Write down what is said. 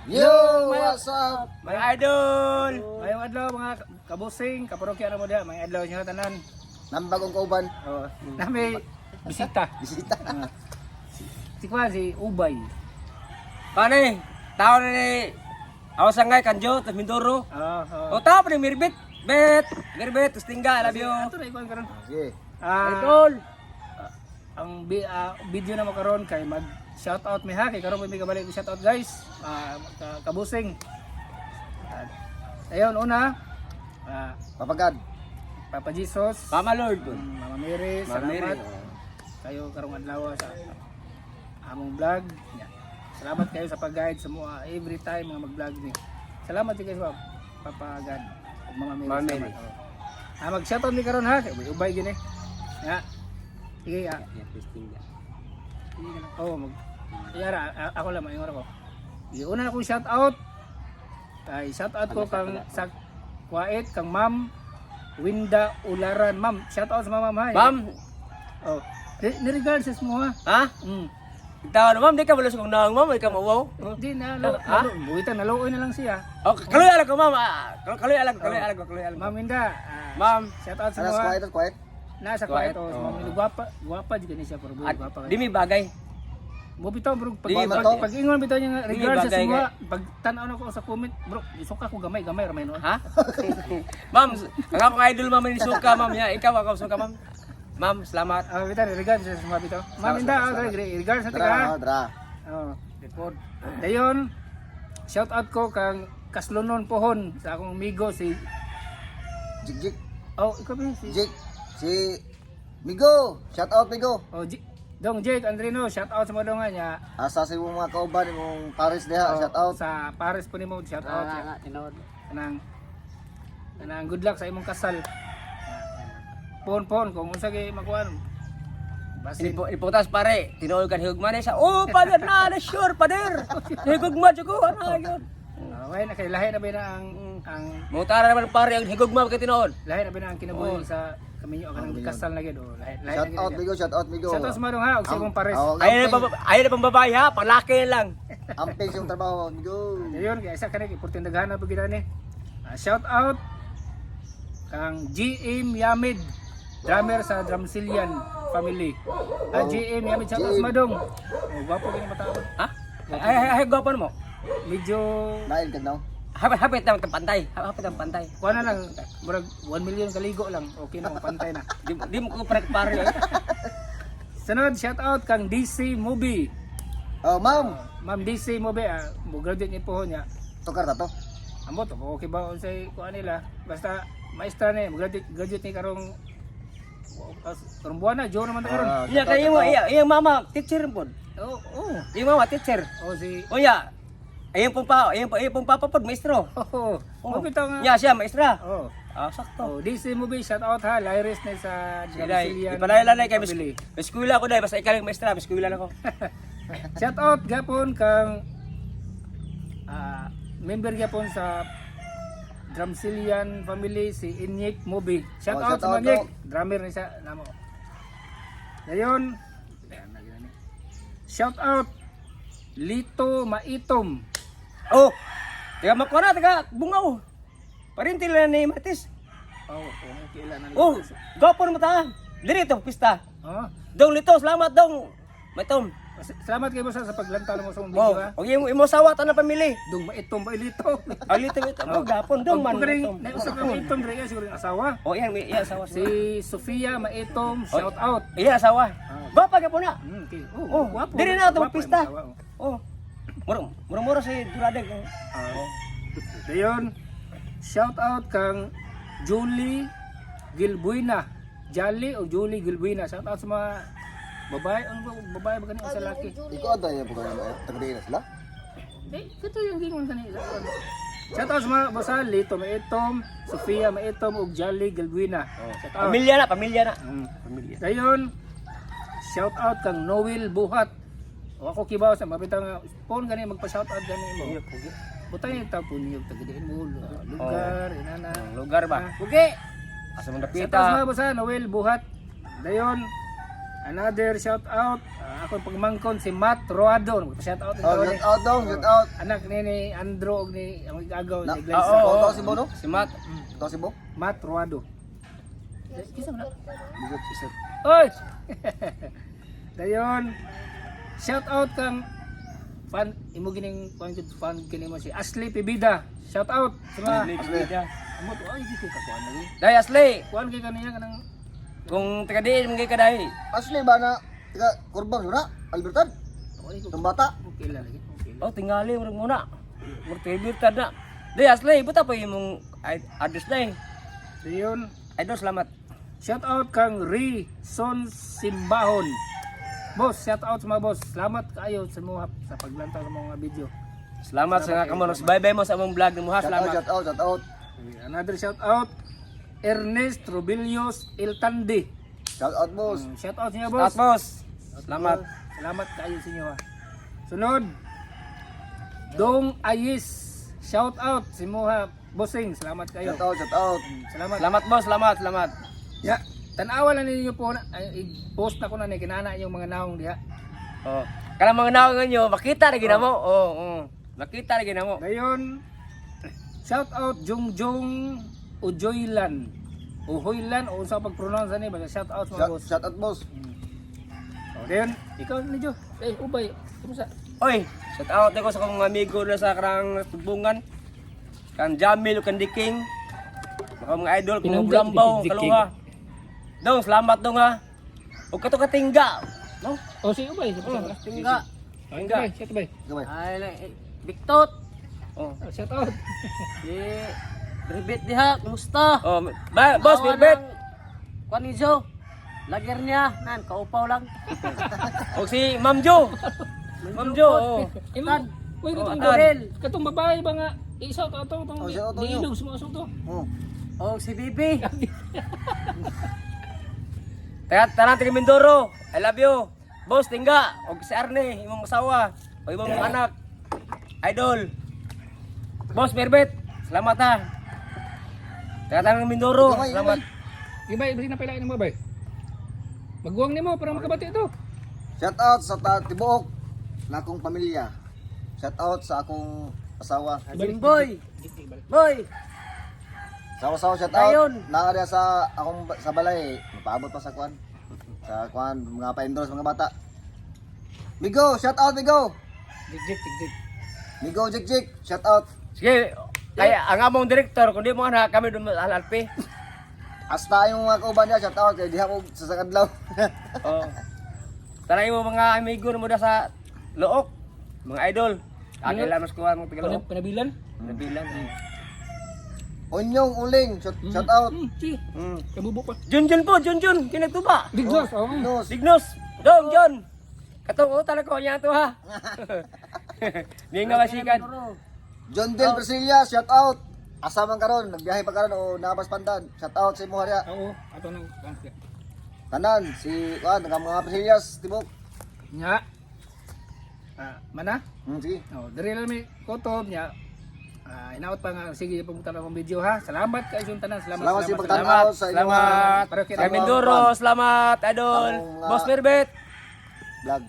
Yo, what's up? Mga idol! Mayong adlaw mga kabusing, kaparokya na mo diha, may adlaw niyo tanan. Nambagong kauban. Oh, nami bisita. Bisita. Si Kwan si Ubay. Pane, tao na ni Awasangay, Kanjo, tas Mindoro. O tao pa ni Mirbit. Mirbit, tas Tingga, I love you. Ato na ikon karon. Sige. Idol. Ang video na mo karon kay mag shout out mi ha kay karon may kabalik shout out guys. Kabusing. Ayun una. Papagad. Papa Jesus, Mama Lord. Mama Mary, Mama Mary. salamat. Kayo karong adlaw sa among vlog. Yeah. Salamat kayo sa pag-guide sa mga every time nga mag-vlog ni. Salamat din kayo sa Papa God. Mama Mary. Mama Mary. Mag-shoutout ni karon ha. Kay ubay gini. Ya. Sige ya. Oh, Yara, ako lang maingor ako. Una na akong shoutout. Kay shoutout ko kang sa Kuwait kang Ma'am Winda Ularan. Ma'am, shoutout sa mama ha. Ma'am, Oh. Ni-regard sa mo ha. ha? Tao na ma'am, di ka balas kong naong ma'am, di ka mawaw. Di na Ha? buwitan naluoy na lang siya. O, kaluy alag ko ma'am. Kaluy alag ko. Ma'am Winda. Ma'am, Shoutout sa Alas mo ha. quiet, quiet. Nasa Quiet. Kuwait. Oh, Ma'am Winda gwapa di kani siya pero gwapa. di mi bagay. Mo bitaw bro Di, pag ingon bitaw niya nga Di, regard sa bagay, simwa pag tan-aw na ko sa comment bro isuka ko gamay ramay no. Ha? Ma'am, ang akong idol ma'am ni Suka ma'am. Ya, ikaw ako Suka ma'am. Ma'am, salamat. Bitaw regard sa simwa bitaw. Ma'am Winda regard sa Dra, tiga. dra. Oh, report. Dayon, shout out ko kang Kaslunon Pohon sa akong amigo si Jig. oh ikaw ba si Jig. Si Migo. Shout out Migo. oh Dong Jake Andrino, shout out sa mga donga niya. Asa sa imong mga kauban imong Paris diha. Shout out. Sa Paris po nimo shout out. Kanang good luck sa imong kasal. Pon kung unsa kay makuan. Basin Iputas pare, tinuol kan higugman sa pader na sure pader. Higugma jud ko ana gyud. okay na kay lahi na ba na ang Mutara naman pare ang higugma kay tinuol. lahi na ba na ang kinabuhi sa kaminyo kanang kasal na gyud. Lahi Shout na out gyud. Migo, shout out Migo. Shout out sa mga dong ha, og sa imong Paris. Ayaw na pang babae ha, panglaki lang. Amping yung trabaho Migo. Ayun, kaya isa kanang importante daghan na pagida ni. Shout out kang GM Yamid, drummer sa Drumsilian family. GM Yamid shout out sa madong. Oh, gwapo gani mataon. Ha? Ay gwapo mo. Medyo Nail ka now. Hapit lang ang pantay. Hapit ang pantay. kuha na lang, murag 1 million kaligo lang. Okay na, pantay na. Di mo ko pare. Sunod, shout out kang DC Movie. Oh, ma'am. Ma'am DC Movie, mo graduate ni po niya. Tukar ta to. Ambot, okay ba unsay kuha nila? Basta maestra ni, graduate ni karong buwan na, Joe naman na karon. Iya kayo mo, iya mama teacher po. Oh. Iya mama teacher. Oh si O ya. Ayun pong papa pod maestro. Oh. Oh, bitaw nga. Ya siya maestra. Oh. Sakto. Oh, DC Movie, shout out ha. Lyris na sa Drumsilian. Ipanaylan kay family. Miss Kuila ko dai basta ikaw lang maestra, Miss Kuila ako. Shout out gapon kang member gapon sa Drumsilian family si Inyek Movie. Shout out shout sa out Inyek, po. drummer ni sa namo. Dayon. Shout out Lito Maitom. Oh. Taga makona taga bungaw. Parintil na ni Martis. Okay lang. Oh, gapon mo ta. Dito pista. Oh. Dong lito, salamat dong. Maitom. Salamat kayo sa paglantaw mo sa mong Oh, video ha. og imo sawa ta na pamilya. Dong Maitom ba Lito? Ang lito oh, gapon dong man. Na usap ng Maitom dre siguro yung asawa. Oh, iya sawa. Si Sofia Maitom, shout out. Iya sawa. Gapa gapon na. Okay. Oh, guwapo. diri na ito Guwapo magpista. yung asawa, Oh. Mura si Duradeg. Dayon, shout out kang Julie Gilbuena. Jolly o Julie Gilbuena. Shout out sa mga babae. Ano ba? Babae ba ganun sa laki? Ikaw ada ya bukan tagadiin na sila. Ito yung gingon kanina. Shout out sa mga basa. Lito Maitom, Sofia Maitom o Jolly Gilbuena. Shout out. Pamilya na. Pamilya. Dayon, shout out kang Noel Buhat. O ako kibaw sa mapitang phone gani magpa-shout out gani mo. Butay ta po niyo tagadiin mo lugar inana. Lugar ba? Ugi. Asa man Shout out dapita. sa basa Noel Buhat. Dayon, another shout out akong pagmangkon si Matt Roado. Shout out Oh, shout out dong, shout out. Anak ni Andro og ni ang igagaw Na, ni Glenn. Ikaw si Bo, no? Si Matt. Ikaw si Bo? Matt Roado. Kisa mo na? Bigot, isip. Oy! Dayon, shout out kang fan, imo gining fan kini mo si Ashley Pibida. Shout out sa mga amo to ay dito ka kuan lagi. Day Ashley, Kuan kay kaniya kanang kung taga diin mga ka day. Ashley ba na, tiga, kurbang yun na? Albertan? ay ko Itong bata? okay lang lagi. Okay lang. Oh, tingali mo muna. Murag tibirtad na. Day Ashley, buta pa imong address day. Dayon, Idol, salamat. shout out kang Son Simbahon. Boss, shout out sa mga boss. Salamat kayo sa mga sa paglantaw sa mga video. Salamat sa nga kamo. Bye-bye mo sa among vlog ni mo ha. Shout out, Salamat. shout out, shout out. Another shout out Ernest Robillos Iltande. Shout out, boss. Shout out niya Salamat, boss. boss. Salamat. Salamat kayo sa inyo ha. Sunod. Dong Ayis. Shout out si Moha Bossing. Salamat kayo. Shout out, shout out. Salamat. Salamat, boss. Salamat, salamat. Ya, tanawa lang ninyo po na i-post na ko na ni kinana yung mga naong diha. Oh. Kana mga naong nyo, makita na ginamo. Oh, oh. Makita na ginamo. Dayon, shout out Jongjong Ujoylan. Uhoylan o sa pag-pronounce ni baga shout out mga boss. Shout out, boss. Oh, dayon, ikaw medyo. Ubay, kumusta? Oy, shout out ako sa kong amigo na sa karang tubungan. Kan Jamil kan Diking. Mga idol kung Pinangga, Blambaw, Diking. kaluha. Dong, salamat dong ha. Ug kato katingga. No? Oh, si Ubay, si Pasang. Tingga. Tingga. Shout Ubay. Gabay. Ay, Biktot. Oh. Oh, shout out. Si Ribet diha, kumusta? Oh, boss, Birbet. Kuan ni Jo. Lager niya, nan kaupaw lang. O si Ma'am Jo. Ma'am Jo, oh. Ilan? Uy, Oh, katong Adel. katong babae ba nga? Isa ka to, Oh, shout out niyo. diilog semua to. Oh. Oh, si Bibi. Tanan taga Mindoro. I love you. Boss, tingga. Og si Arne, imong asawa. O imong anak. Idol. Boss, Birbet. Salamat ha. Taga Mindoro. Gamay, Salamat. Ibay, bili na pala mo bay. Magguwang nimo para makabati ito. Shout out sa tibuok na akong pamilya. Shout out sa akong asawa. Jimboy. Boy. Sawa-sawa shout Dayon. out. Nakarya sa akong sa balay. Mapaabot pa sa kwan. Sa kwan, mga pa-endorse, mga bata. Migo, shout out, Migo. Dik. Migo, Jik, shout out. Sige. Ay, ang among direktor, kundi mo na kami dun alalpi. Hasta yung mga kauban niya, shout out. Kaya di ako sasakadlaw. Oh. Tanay mo mga amigo mo da sa Look. Mga idol. Akila mas kuha mong Tagalog. Panabilan? Nabilan. Onyong, uling, shout out. Si, Mm. kabubo pa. Junjun po, Junjun. Kinagtuba. Biglos, oh. Nos. Dignos. Dong, John. Katong talaga ko niya to ha. Di nga masikat. John Del Brasilia, shout out. Asamang karon, nagbiyahe pa karon o napas pandan. Shout out sa imo harya. Oo, ato nang kanse. Tanan si kwan, mga Brasilias tibok. Nya. Mana? Sige. Oh, diri lang mi kutob nya. Inaot pa nga sige pumunta na akong video ha. Salamat kay yung tanan. Salamat. Salamat sa Salamat. pagtanaw sa inyong Salamat. Para kita Sa Mindoro, salamat, idol. Ang mga- Boss Birbet. vlog.